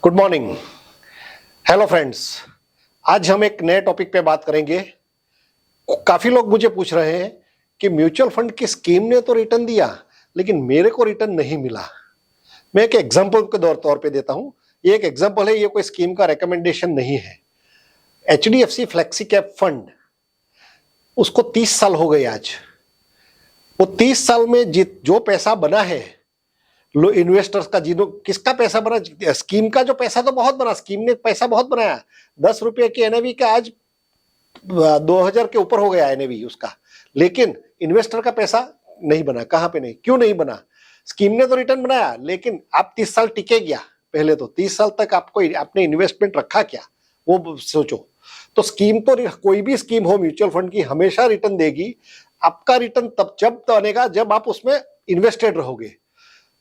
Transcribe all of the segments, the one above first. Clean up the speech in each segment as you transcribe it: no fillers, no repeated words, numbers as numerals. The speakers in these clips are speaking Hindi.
Good morning. हेलो फ्रेंड्स, आज हम एक नए टॉपिक पे बात करेंगे। काफी लोग मुझे पूछ रहे हैं कि म्यूचुअल फंड की स्कीम ने तो रिटर्न दिया लेकिन मेरे को रिटर्न नहीं मिला। मैं एक एग्जांपल के तौर पे देता हूं। ये एक एग्जांपल है, ये कोई स्कीम का रिकमेंडेशन नहीं है। HDFC फ्लेक्सी कैप फंड, उसको 30 साल हो गए आज। वो 30 साल में जो पैसा बना है लो इन्वेस्टर्स का, किसका पैसा बना, स्कीम का जो पैसा तो बहुत बना, स्कीम ने पैसा बहुत बनाया। 10 रुपए की एनएवी का आज 2000 के ऊपर हो गया एनएवी उसका, लेकिन इन्वेस्टर का पैसा नहीं बना। कहां पे नहीं, क्यों नहीं बना? स्कीम ने तो रिटर्न बनाया लेकिन आप 30 साल टिके क्या? पहले तो 30 साल तक आपको आपने इन्वेस्टमेंट रखा क्या, वो सोचो। तो स्कीम तो, कोई भी स्कीम हो म्यूचुअल फंड की, हमेशा रिटर्न देगी। आपका रिटर्न तब जब बनेगा जब आप उसमें इन्वेस्टेड रहोगे।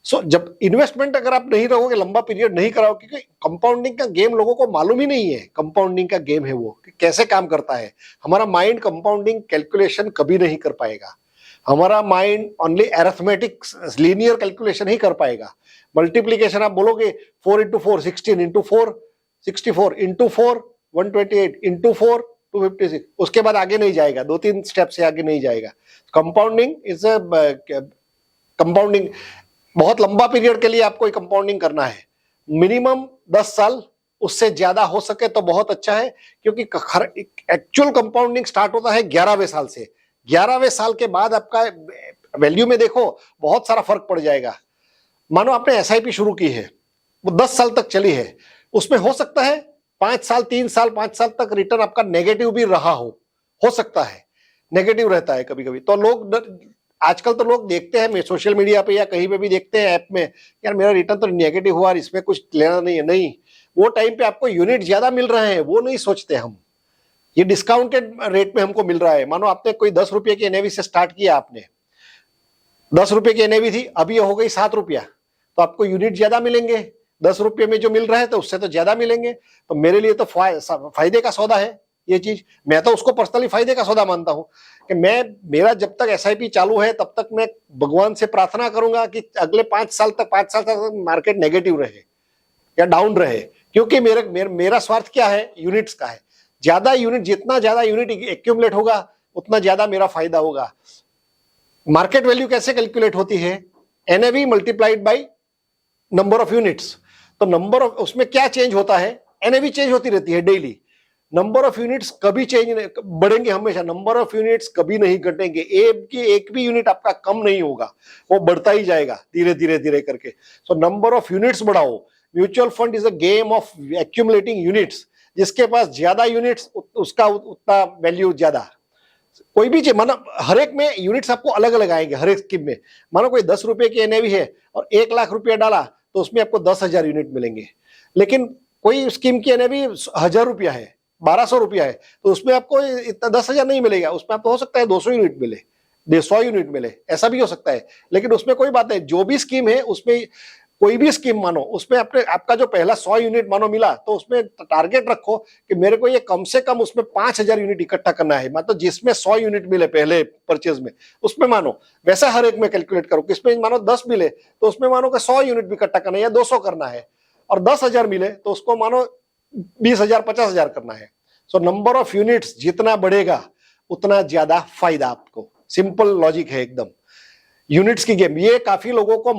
जब इन्वेस्टमेंट अगर आप नहीं रहोगे, लंबा पीरियड नहीं कराओ, क्योंकि कंपाउंडिंग का गेम लोगों को मालूम ही नहीं है। कंपाउंडिंग का गेम है वो कि कैसे काम करता है। हमारा माइंड कंपाउंडिंग कैलकुलेशन कभी नहीं कर पाएगा। हमारा mind only arithmetic linear calculation ही कर पाएगा। मल्टीप्लीकेशन आप बोलोगे 4 इंटू 4 16, इंटू 4 64, इंटू 4 128, इंटू 4 256, उसके बाद आगे नहीं जाएगा, 2-3 स्टेप से आगे नहीं जाएगा। कंपाउंडिंग इज कंपाउंडिंग बहुत लंबा पीरियड के लिए आपको कंपाउंडिंग करना है, मिनिमम 10 साल, उससे ज्यादा हो सके तो बहुत अच्छा है। क्योंकि एक्चुअल कंपाउंडिंग स्टार्ट होता है 11वें साल से। 11वें साल के बाद आपका वैल्यू में देखो बहुत सारा फर्क पड़ जाएगा। मानो आपने एसआईपी शुरू की है, वो 10 साल तक चली है, उसमें हो सकता है 5 साल 3 साल 5 साल तक रिटर्न आपका नेगेटिव भी रहा हो सकता है, नेगेटिव रहता है कभी कभी। तो लोग आजकल तो लोग देखते हैं, सोशल मीडिया पे या कहीं पे भी देखते हैं ऐप में, यार मेरा रिटर्न तो नेगेटिव हुआ, इसमें कुछ लेना नहीं है। नहीं, वो टाइम पे आपको यूनिट ज्यादा मिल रहे हैं, वो नहीं सोचते हम। ये डिस्काउंटेड रेट में हमको मिल रहा है। मानो आपने कोई 10 रुपए की एनएवी से स्टार्ट किया, आपने 10 रुपए की एनएवी थी, अभी हो गई 7 रुपया, तो आपको यूनिट ज्यादा मिलेंगे। 10 रुपये में जो मिल रहा है तो उससे तो ज्यादा मिलेंगे। तो मेरे लिए तो फायदे का सौदा है ये चीज। मैं तो उसको पर्सनली फायदे का सौदा मानता हूं कि मेरा जब तक एसआईपी चालू है तब तक मैं भगवान से प्रार्थना करूंगा कि अगले 5 साल तक मार्केट नेगेटिव रहे या डाउन रहे। क्योंकि मेरा स्वार्थ क्या है, यूनिट्स का है। जितना ज्यादा यूनिट एक्यूमुलेट होगा उतना ज्यादा मेरा फायदा होगा। मार्केट वैल्यू कैसे कैलकुलेट होती है? NAV multiplied by number of units. तो नंबर ऑफ, उसमें क्या चेंज होता है? एनएवी चेंज होती रहती है डेली। नंबर ऑफ यूनिट्स कभी बढ़ेंगे हमेशा, नंबर ऑफ यूनिट्स कभी नहीं घटेंगे। एक भी यूनिट आपका कम नहीं होगा, वो बढ़ता ही जाएगा धीरे धीरे धीरे करके। सो नंबर ऑफ यूनिट्स बढ़ाओ। Mutual fund is a game of accumulating units. जिसके पास ज्यादा यूनिट्स उसका उतना वैल्यू ज्यादा। कोई भी चीज, मानो हर एक में यूनिट्स आपको अलग अलग आएंगे हर एक स्कीम में। मानो कोई 10 रुपए की एनएवी है और 1 लाख रुपया डाला तो उसमें आपको 10,000 यूनिट मिलेंगे। लेकिन कोई स्कीम की एनएवी 1000 रुपया है, 1200 रुपया है, तो उसमें आपको इतना 10,000 नहीं मिलेगा। उसमें आपको हो सकता है 200 यूनिट मिले, 100 यूनिट मिले, ऐसा भी हो सकता है। लेकिन उसमें कोई बात नहीं, जो भी स्कीम है उसमें, कोई भी स्कीम मानो, उसमें आपका जो पहला 100 यूनिट मानो मिला, तो उसमें टारगेट रखो कि मेरे को ये कम से कम उसमें 5000 यूनिट इकट्ठा करना है। मतलब जिसमें 100 यूनिट मिले पहले परचेज में, उसमें मानो वैसा हर एक में कैलकुलेट करो। किसमें मानो 10 मिले तो उसमें मानो कि 100 यूनिट भी इकट्ठा करना है या 200 करना है। और 10,000 मिले तो उसको मानो 20,000 50,000 करना है। सो नंबर ऑफ यूनिट्स जितना बढ़ेगा उतना ज्यादा फायदा आपको। सिंपल लॉजिक है एकदम, यूनिट्स की गेम। ये काफी लोगों को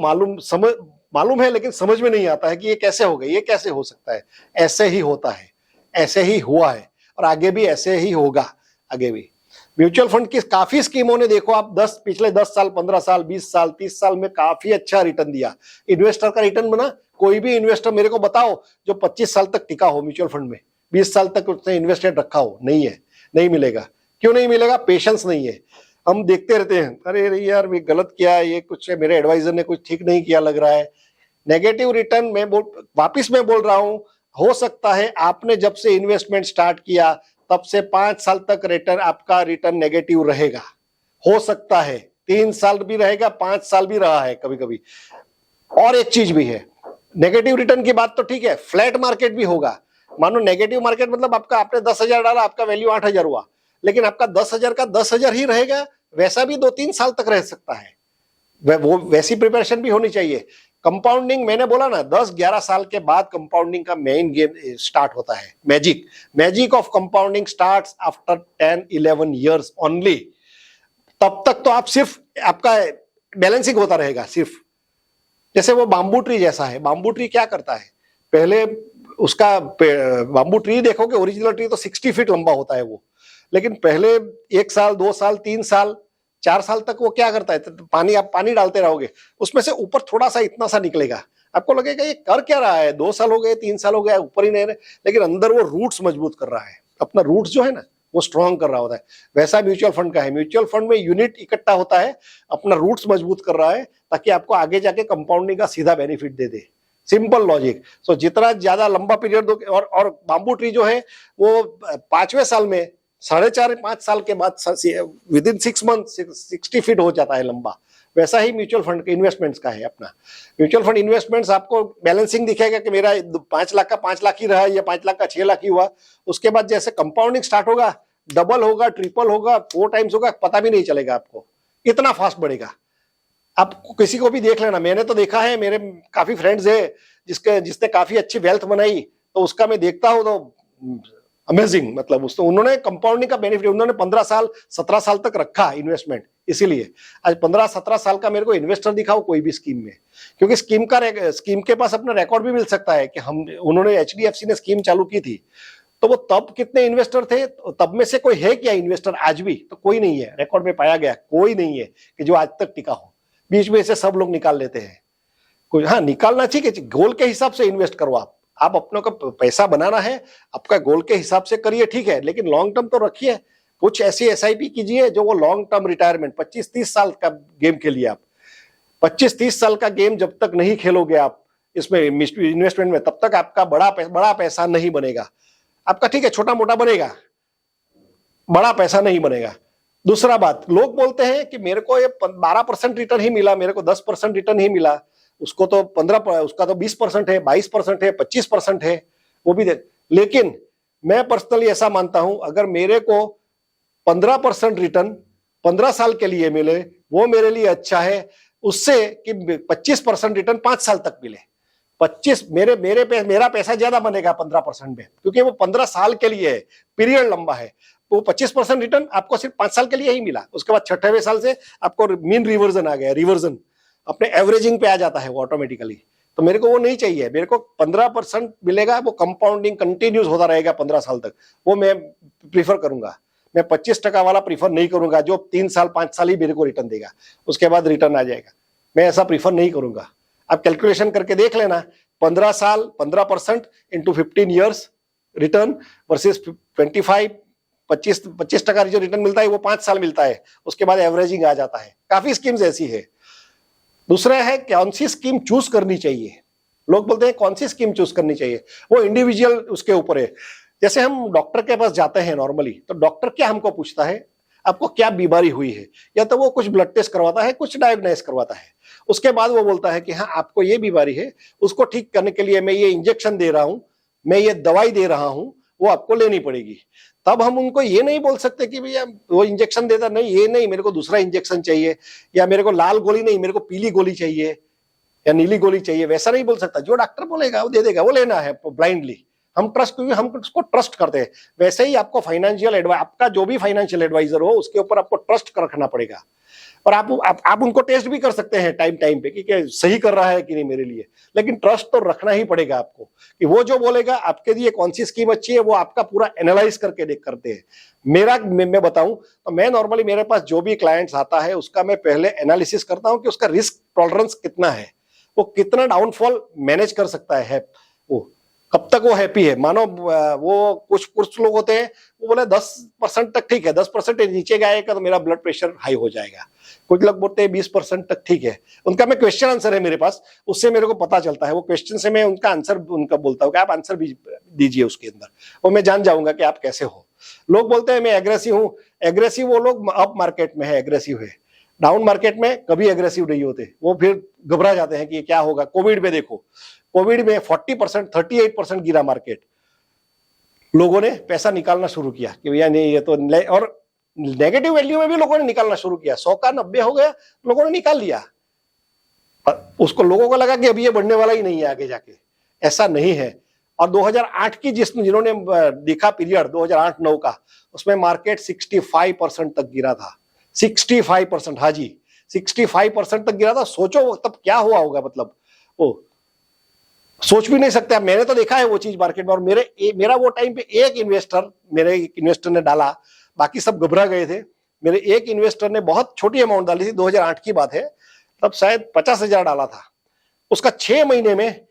मालूम है लेकिन समझ में नहीं आता है कि ये कैसे हो गई, ये कैसे हो सकता है। ऐसे ही होता है, ऐसे ही हुआ है और आगे भी ऐसे ही होगा। आगे भी म्यूचुअल फंड की काफी स्कीमों ने देखो आप पिछले 10 साल 15 साल 20 साल 30 साल में काफी अच्छा रिटर्न दिया। इन्वेस्टर का रिटर्न बना। कोई भी इन्वेस्टर मेरे को बताओ जो 25 साल तक टिका हो म्यूचुअल फंड में, 20 साल तक उसने इन्वेस्टेड रखा हो, नहीं है, नहीं मिलेगा। क्यों नहीं मिलेगा? पेशेंस नहीं है। हम देखते रहते हैं, अरे यार मैं गलत किया, ये कुछ मेरे एडवाइजर ने कुछ ठीक नहीं किया लग रहा है। नेगेटिव रिटर्न वापिस मैं बोल रहा हूं, हो सकता है आपने जब से इन्वेस्टमेंट स्टार्ट किया तब से 5 साल तक आपका रिटर्न नेगेटिव रहेगा। हो सकता है 3 साल भी रहेगा, 5 साल भी रहा है कभी कभी। और एक चीज भी है, नेगेटिव रिटर्न की बात तो ठीक है, फ्लैट मार्केट भी होगा। मानो नेगेटिव मार्केट मतलब आपने 10,000 डाला, आपका वैल्यू 8,000 हुआ, लेकिन आपका 10,000 का 10,000 ही रहेगा। वैसा भी 2-3 साल तक रह सकता है। वो वैसी प्रिपरेशन भी होनी चाहिए। कंपाउंडिंग मैंने बोला ना 10-11 साल के बाद कंपाउंडिंग का मेन गेम स्टार्ट होता है। Magic of compounding starts after 10-11 years only. तब तक तो आप सिर्फ आपका बैलेंसिंग होता रहेगा सिर्फ। जैसे वो बाम्बू ट्री जैसा है। बाम्बू ट्री क्या करता है, पहले उसका बाम्बू ट्री देखोगे, ओरिजिनल ट्री तो 60 फीट लंबा होता है वो, लेकिन पहले 1 साल 2 साल 3 साल 4 साल तक वो क्या करता है, तो पानी आप पानी डालते रहोगे, उसमें से ऊपर थोड़ा सा इतना सा निकलेगा। आपको लगेगा ये कर क्या रहा है, 2 साल हो गए 3 साल हो गया ऊपर ही नहीं रहे, लेकिन अंदर वो रूट्स मजबूत कर रहा है, अपना रूट्स जो है ना वो स्ट्रॉन्ग कर रहा होता है। वैसा म्यूचुअल फंड का है। म्यूचुअल फंड में यूनिट इकट्ठा होता है, अपना रूट्स मजबूत कर रहा है, ताकि आपको आगे जाके कंपाउंडिंग का सीधा बेनिफिट दे दे। Simple logic. सो जितना ज्यादा लंबा पीरियड दो, और बाम्बू ट्री जो है वो 5वें साल में 4.5-5 साल के बाद विद इन 6 मंथ 60 फीट हो जाता है लंबा। वैसा ही म्यूचुअल फंड के इन्वेस्टमेंट्स का है अपना। म्यूचुअल फंड इन्वेस्टमेंट्स आपको बैलेंसिंग दिखेगा कि मेरा 5 लाख का 5 लाख ही रहा, या 5 लाख का 6 लाख ही हुआ। उसके बाद जैसे कंपाउंडिंग स्टार्ट होगा, डबल होगा, ट्रिपल होगा, 4 टाइम्स होगा, पता भी नहीं चलेगा आपको, इतना फास्ट बढ़ेगा। आप किसी को भी देख लेना, मैंने तो देखा है, मेरे काफी फ्रेंड्स है जिसने काफी अच्छी वेल्थ बनाई, तो उसका मैं देखता हूं तो अमेजिंग, मतलब उसको उन्होंने कंपाउंडिंग का बेनिफिट, उन्होंने 15 साल 17 साल तक रखा इन्वेस्टमेंट। इसीलिए आज 15-17 साल का मेरे को इन्वेस्टर दिखाओ कोई भी स्कीम में, क्योंकि स्कीम के पास अपना रिकॉर्ड भी मिल सकता है कि उन्होंने HDFC ने स्कीम चालू की थी, तो वो तब कितने इन्वेस्टर थे, तब में से कोई है क्या इन्वेस्टर आज भी, तो कोई नहीं है। रिकॉर्ड में पाया गया कोई नहीं है कि जो आज तक टिका हो। बीच में से सब लोग निकाल लेते हैं। कोई, हाँ निकालना चाहिए, गोल के हिसाब से इन्वेस्ट करो आप अपनों का पैसा बनाना है, आपका गोल के हिसाब से करिए, ठीक है, लेकिन लॉन्ग टर्म तो रखिए। कुछ ऐसी SIP कीजिए जो वो लॉन्ग टर्म रिटायरमेंट 25-30 साल का गेम खेलिए आप। 25-30 साल का गेम जब तक नहीं खेलोगे आप इसमें इन्वेस्टमेंट में, तब तक आपका बड़ा पैसा नहीं बनेगा आपका। ठीक है, छोटा मोटा बनेगा, बड़ा पैसा नहीं बनेगा। दूसरा बात, लोग बोलते हैं कि मेरे को ये 12% रिटर्न ही मिला, मेरे को 10% रिटर्न ही मिला, उसको तो 15, उसका तो 20% है, 22% है, 25% है, वो भी दे। लेकिन मैं पर्सनली ऐसा मानता हूं, अगर मेरे को 15% रिटर्न 15 साल के लिए मिले, वो मेरे लिए अच्छा है उससे कि 25% रिटर्न 5 साल तक मिले। 25 मेरा पैसा ज्यादा बनेगा 15% में, क्योंकि वो 15 साल के लिए है, पीरियड लंबा है। वो 25% रिटर्न आपको सिर्फ 5 साल के लिए ही मिला, उसके बाद 6वें साल से आपको मीन रिवर्जन आ गया, रिवर्जन अपने एवरेजिंग पे आ जाता है वो ऑटोमेटिकली। तो मेरे को वो नहीं चाहिए, मेरे को 15% मिलेगा, वो कंपाउंडिंग कंटिन्यूस होता रहेगा 15 साल तक, वो मैं प्रीफर करूंगा। मैं 25% वाला प्रीफर नहीं करूंगा जो 3 साल 5 साल ही मेरे को रिटर्न देगा, उसके बाद रिटर्न आ जाएगा। मैं ऐसा प्रीफर नहीं करूंगा। आप कैलकुलेशन करके देख लेना, 15 साल 15% इंटू 15 ईयर्स रिटर्न वर्सेस 25% जो रिटर्न मिलता है वो 5 साल मिलता है, उसके बाद एवरेजिंग आ जाता है। काफी स्कीम्स ऐसी है। दूसरा है कौन सी स्कीम चूज करनी चाहिए। लोग बोलते हैं कौन सी स्कीम चूज करनी चाहिए, वो इंडिविजुअल उसके ऊपर है। जैसे हम डॉक्टर के पास जाते हैं नॉर्मली, तो डॉक्टर क्या हमको पूछता है, आपको क्या बीमारी हुई है, या तो वो कुछ ब्लड टेस्ट करवाता है, कुछ डायग्नोस करवाता है, उसके बाद वो बोलता है कि हाँ आपको ये बीमारी है, उसको ठीक करने के लिए मैं ये इंजेक्शन दे रहा हूं, मैं ये दवाई दे रहा हूं, वो आपको लेनी पड़ेगी। तब हम उनको ये नहीं बोल सकते कि भैया वो इंजेक्शन देता नहीं, ये नहीं, मेरे को दूसरा इंजेक्शन चाहिए, या मेरे को लाल गोली नहीं, मेरे को पीली गोली चाहिए या नीली गोली चाहिए, वैसा नहीं बोल सकता। जो डॉक्टर बोलेगा वो दे देगा, वो लेना है ब्लाइंडली। हम ट्रस्ट, क्योंकि हम उसको ट्रस्ट करते हैं। वैसे ही आपको फाइनेंशियल एडवाइस, आपका जो भी फाइनेंशियल एडवाइजर हो उसके ऊपर आपको ट्रस्ट रखना पड़ेगा। और आप उनको टेस्ट भी कर सकते हैं टाइम पे कि सही कर रहा है कि नहीं मेरे लिए, लेकिन ट्रस्ट तो रखना ही पड़ेगा आपको कि वो जो बोलेगा आपके लिए कौन सी स्कीम अच्छी है, वो आपका पूरा एनालाइज करके करते हैं। मैं बताऊं तो मैं नॉर्मली मेरे पास जो भी क्लाइंट्स आता है उसका मैं पहले एनालिसिस करता हूं कि उसका रिस्क टॉलरेंस कितना है, वो कितना डाउनफॉल मैनेज कर सकता है, वो कब तक वो हैप्पी है। मानो वो कुछ लोग होते हैं वो बोले 10% तक ठीक है, 10% नीचे गएगा तो मेरा ब्लड प्रेशर हाई हो जाएगा। कुछ लोग बोलते हैं 20% तक ठीक है। उनका मैं क्वेश्चन आंसर है मेरे पास, उससे मेरे को पता चलता है, वो क्वेश्चन से मैं उनका आंसर उनका बोलता हूँ कि आप आंसर भी दीजिए उसके अंदर, और मैं जान जाऊंगा कि आप कैसे हो। लोग बोलते हैं मैं एग्रेसिव हूँ, एग्रेसिव वो लोग अप मार्केट में है एग्रेसिव है, डाउन मार्केट में कभी एग्रेसिव नहीं होते, वो फिर घबरा जाते हैं कि क्या होगा। कोविड में देखो, कोविड में 40% 38% गिरा मार्केट, लोगों ने पैसा निकालना शुरू किया कि भैया नहीं ये तो, और नेगेटिव वैल्यू में भी लोगों ने निकालना शुरू किया, 100 का 90 हो गया, लोगों ने निकाल लिया। उसको लोगों को लगा कि अभी ये बढ़ने वाला ही नहीं है आगे जाके, ऐसा नहीं है। और 2008 की जिन्होंने देखा पीरियड 2008-9 का, उसमें मार्केट 65% तक गिरा था। 65%, हाँ जी 65% तक गिरा था। सोचो तब क्या हुआ होगा, मतलब वो सोच भी नहीं सकते। मैंने तो देखा है वो चीज मार्केट में। और मेरा वो टाइम पे मेरे एक इन्वेस्टर ने डाला, बाकी सब घबरा गए थे। मेरे एक इन्वेस्टर ने बहुत छोटी अमाउंट डाली थी, 2008 की बात है, तब शायद 50,000 डाला था। उसका 6 महीने में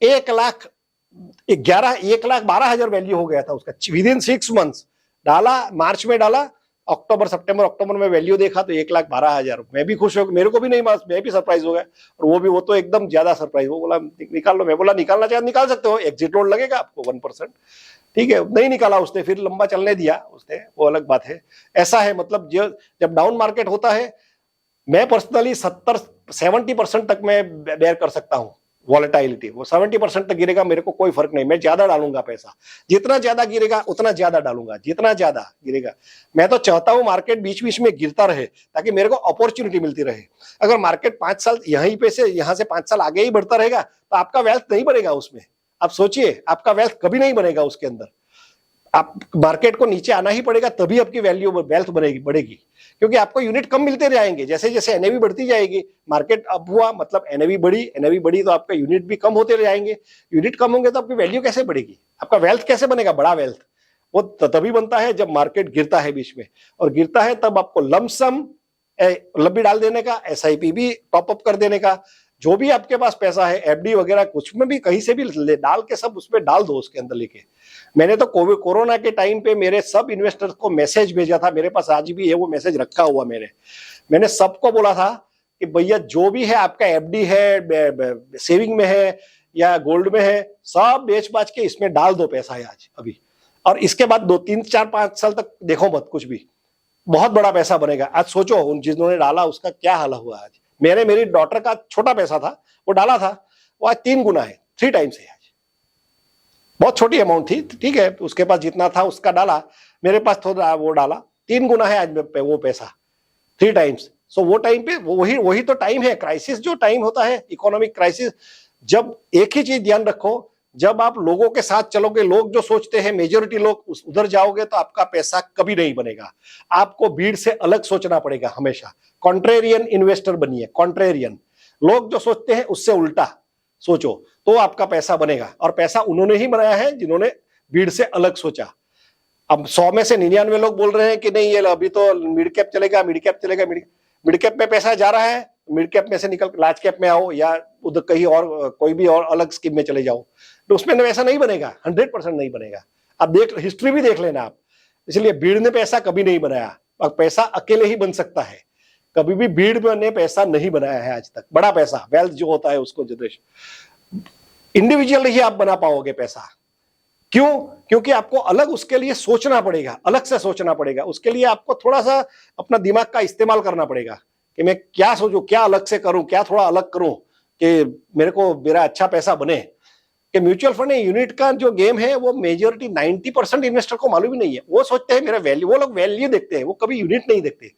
1,12,000 वैल्यू हो गया था उसका विद इन 6 मंथ्स। डाला मार्च में, डाला अक्टूबर में वैल्यू देखा तो 1,12,000। मैं भी खुश हो, मेरे को भी नहीं, मैं भी सरप्राइज हो गया। और वो तो एकदम ज्यादा सरप्राइज। वो बोला निकाल लो। मैं बोला निकालना चाहे निकाल सकते हो, एग्जिट लोड लगेगा आपको 1%, ठीक है। नहीं निकाला उसने, फिर लंबा चलने दिया उसने, वो अलग बात है। ऐसा है, मतलब जब डाउन मार्केट होता है, मैं पर्सनली 70% तक मैं बेयर कर सकता हूं वॉलेटिलिटी। वो 70% तक गिरेगा, मेरे को कोई फर्क नहीं, मैं ज्यादा डालूंगा पैसा। जितना ज्यादा गिरेगा उतना ज्यादा डालूंगा, जितना ज्यादा गिरेगा। मैं तो चाहता हूं मार्केट बीच बीच में गिरता रहे, ताकि मेरे को अपॉर्चुनिटी मिलती रहे। अगर मार्केट 5 साल यहां से 5 साल आगे ही बढ़ता रहेगा, तो आपका वेल्थ नहीं बनेगा उसमें। आप सोचिए, आपका वेल्थ कभी नहीं बनेगा उसके अंदर। आप मार्केट को नीचे आना ही पड़ेगा, तभी आपकी वेल्थ बढ़ेगी। क्योंकि आपको यूनिट कम मिलते जाएंगे, जैसे जैसे एनएवी बढ़ती जाएगी। मार्केट अप हुआ मतलब एनएवी बढ़ी तो आपका यूनिट भी कम होते जाएंगे। यूनिट कम होंगे तो आपकी वैल्यू कैसे बढ़ेगी, आपका वेल्थ कैसे बनेगा, बड़ा वेल्थ? वो तभी बनता है जब मार्केट गिरता है बीच में। और गिरता है तब आपको लमसम भी डाल देने का, एसआईपी भी टॉपअप कर देने का। जो भी आपके पास पैसा है, एफडी वगैरह कुछ में भी, कहीं से भी डाल के सब उसमें डाल दो, उसके अंदर लेके। मैंने तो कोरोना के टाइम पे मेरे सब इन्वेस्टर्स को मैसेज भेजा था, मेरे पास आज भी है वो मैसेज रखा हुआ। मैंने सबको बोला था कि भैया जो भी है आपका एफडी है, सेविंग में है या गोल्ड में है, सब बेच बाच के इसमें डाल दो पैसा है आज अभी। और इसके बाद 2, 3, 4, 5 साल तक देखो मत कुछ भी, बहुत बड़ा पैसा बनेगा। आज सोचो उन जिन्होंने डाला उसका क्या हाल हुआ आज। मेरी डॉटर का छोटा पैसा था, वो डाला था, वो आज 3 गुना है, 3 टाइम्स है आज। बहुत छोटी अमाउंट थी, ठीक है, उसके पास जितना था उसका डाला, मेरे पास थोड़ा वो डाला, 3 गुना है आज वो पैसा, 3 टाइम्स। सो वो टाइम पे वही तो टाइम है, क्राइसिस जो टाइम होता है, इकोनॉमिक क्राइसिस। जब एक ही चीज ध्यान रखो, जब आप लोगों के साथ चलोगे, लोग जो सोचते हैं, मेजोरिटी लोग उधर जाओगे, तो आपका पैसा कभी नहीं बनेगा। आपको भीड़ से अलग सोचना पड़ेगा हमेशा। कॉन्ट्रेरियन इन्वेस्टर बनिए, कॉन्ट्रेरियन। लोग जो सोचते हैं उससे उल्टा सोचो, तो आपका पैसा बनेगा। और पैसा उन्होंने ही बनाया है जिन्होंने भीड़ से अलग सोचा। अब 100 में से 99 लोग बोल रहे हैं कि नहीं, ये अभी तो मिड कैप चलेगा, मिड कैप में पैसा जा रहा है, मिड कैप में से निकल लार्ज कैप में आओ, या उधर कहीं और कोई भी और अलग स्कीम में चले जाओ, तो उसमें ऐसा नहीं बनेगा, 100% नहीं बनेगा। अब हिस्ट्री भी देख लेना आप। इसलिए भीड़ ने पैसा कभी नहीं बनाया, और पैसा अकेले ही बन सकता है। कभी भी भीड़ ने पैसा नहीं बनाया है आज तक। बड़ा पैसा, वेल्थ जो होता है उसको जनरेशन इंडिविजुअल ही आप बना पाओगे पैसा। क्यों? क्योंकि आपको अलग उसके लिए सोचना पड़ेगा, अलग से सोचना पड़ेगा। उसके लिए आपको थोड़ा सा अपना दिमाग का इस्तेमाल करना पड़ेगा कि मैं क्या सोचूं, क्या अलग से करूं, क्या थोड़ा अलग करूं कि मेरा अच्छा पैसा बने। कि म्यूचुअल फंड यूनिट का जो गेम है, वो मेजोरिटी 90% इन्वेस्टर को मालूम ही नहीं है। वो सोचते हैं मेरा वैल्यू, वो लोग वैल्यू देखते हैं, वो कभी यूनिट नहीं देखते।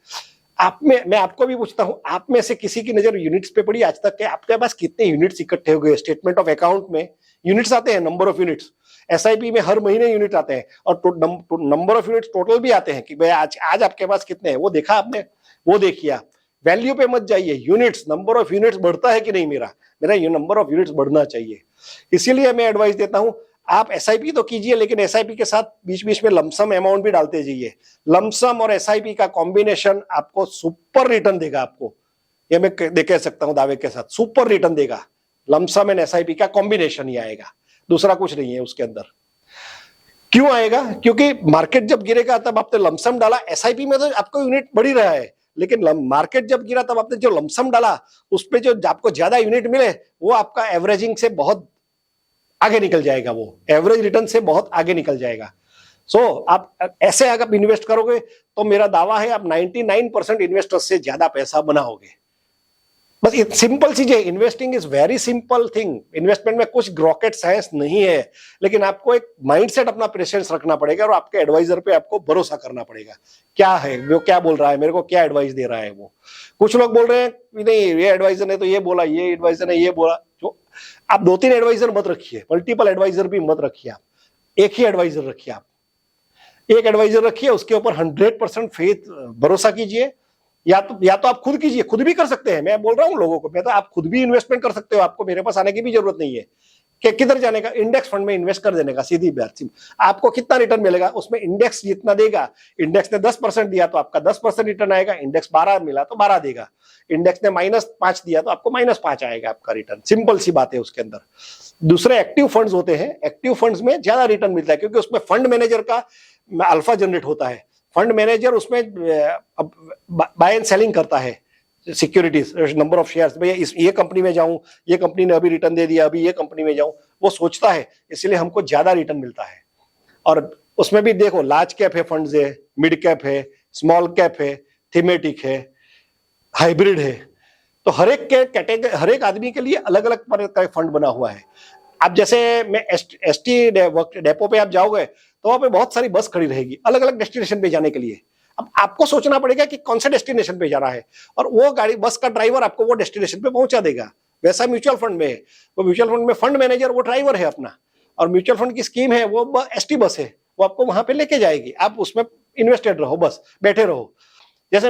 मैं आपको भी पूछता हूं, आप में से किसी की नजर यूनिट्स पे पड़ी आज तक के? आपके पास कितने यूनिट्स इकट्ठे हो गए? स्टेटमेंट ऑफ अकाउंट में यूनिट्स आते हैं, नंबर ऑफ यूनिट्स। एसआईपी में हर महीने यूनिट आते हैं, और नंबर ऑफ यूनिट्स टोटल भी आते हैं कि भाई आज आपके पास कितने हैं, वो देखा आपने? वो देखिए। वैल्यू पे मत जाइए, यूनिट्स, नंबर ऑफ यूनिट्स बढ़ता है कि नहीं मेरा ये नंबर ऑफ यूनिट्स बढ़ना चाहिए। इसीलिए मैं एडवाइस देता हूं, आप एसआईपी तो कीजिए, लेकिन एसआईपी के साथ बीच बीच में लमसम अमाउंट भी डालते जाइए। लमसम और एसआईपी का कॉम्बिनेशन आपको सुपर रिटर्न देगा। आपको ये मैं कह सकता हूं दावे के साथ, सुपर रिटर्न देगा। लमसम एंड एसआईपी का कॉम्बिनेशन ही आएगा, दूसरा कुछ नहीं है उसके अंदर। क्यों आएगा? क्योंकि मार्केट जब गिरेगा तब आपने लमसम डाला, एसआईपी में तो आपको यूनिट बढ़ ही रहा है, लेकिन मार्केट जब गिरा तब आपने जो लमसम डाला, उस पे जो आपको ज्यादा यूनिट मिले, वो आपका एवरेजिंग से बहुत आगे निकल जाएगा, वो एवरेज रिटर्न से बहुत आगे निकल जाएगा। आप ऐसे अगर इन्वेस्ट करोगे तो मेरा दावा है आप 99% इन्वेस्टर्स से ज्यादा पैसा बनाओगे। बस ये सिंपल चीज है, investing is very simple thing. Investment में कुछ रॉकेट साइंस नहीं है, लेकिन आपको एक माइंडसेट अपना प्रेशेंस रखना पड़ेगा और आपके एडवाइजर पे आपको भरोसा करना पड़ेगा। क्या है वो, क्या बोल रहा है, मेरे को क्या एडवाइस दे रहा है वो। कुछ लोग बोल रहे हैं नहीं ये एडवाइजर ने तो ये बोला, ये एडवाइजर ने ये बोला। जो आप 2-3 एडवाइजर मत रखिए, मल्टीपल एडवाइजर भी मत रखिए, आप एक ही एडवाइजर रखिए। आप एक एडवाइजर रखिए, उसके ऊपर 100% फेथ, भरोसा कीजिए। या तो आप खुद कीजिए, खुद भी कर सकते हैं। मैं बोल रहा हूं लोगों को, मैं तो आप खुद भी इन्वेस्टमेंट कर सकते हो, आपको मेरे पास आने की भी जरूरत नहीं है। कि किधर जाने का, इंडेक्स फंड में इन्वेस्ट कर देने का, सीधी बात। आपको कितना रिटर्न मिलेगा उसमें, इंडेक्स जितना देगा, इंडेक्स ने 10% दिया तो आपका 10% रिटर्न आएगा, इंडेक्स 12 मिला तो 12 देगा, इंडेक्स ने -5 दिया तो आपको -5 आएगा आपका रिटर्न। सिंपल सी बात है उसके अंदर। दूसरे एक्टिव फंड्स होते हैं, एक्टिव फंड्स में ज्यादा रिटर्न मिलता है क्योंकि उसमें फंड मैनेजर का अल्फा जनरेट होता है। फंड मैनेजर उसमें बाय एंड सेलिंग करता है सिक्योरिटीज, नंबर ऑफ शेयर्स, भैया ये कंपनी में जाऊं, ये कंपनी ने अभी रिटर्न दे दिया, अभी ये कंपनी में जाऊं, वो सोचता है, इसलिए हमको ज्यादा रिटर्न मिलता है। और उसमें भी देखो, लार्ज कैप है फंड्स है, मिड कैप है, स्मॉल कैप है, थीमेटिक है, हाइब्रिड है। तो हर एक कैटेगरी, हर एक आदमी के लिए अलग अलग का फंड बना हुआ है। अब जैसे मैं एसटी डेपो पे आप जाओगे तो वहां पे बहुत सारी बस खड़ी रहेगी अलग अलग डेस्टिनेशन पे जाने के लिए। अब आपको सोचना पड़ेगा कि कौन सा डेस्टिनेशन पे जाना है, और वो गाड़ी, बस का ड्राइवर आपको वो डेस्टिनेशन पे पहुंचा देगा। वैसा म्यूचुअल फंड में है। वो म्यूचुअल फंड में फंड मैनेजर वो ड्राइवर है अपना, और म्यूचुअल फंड की स्कीम है वो एसटी बस है, वो आपको वहां पे लेके जाएगी। आप उसमें इन्वेस्टेड रहो, बस बैठे रहो। जैसे मैं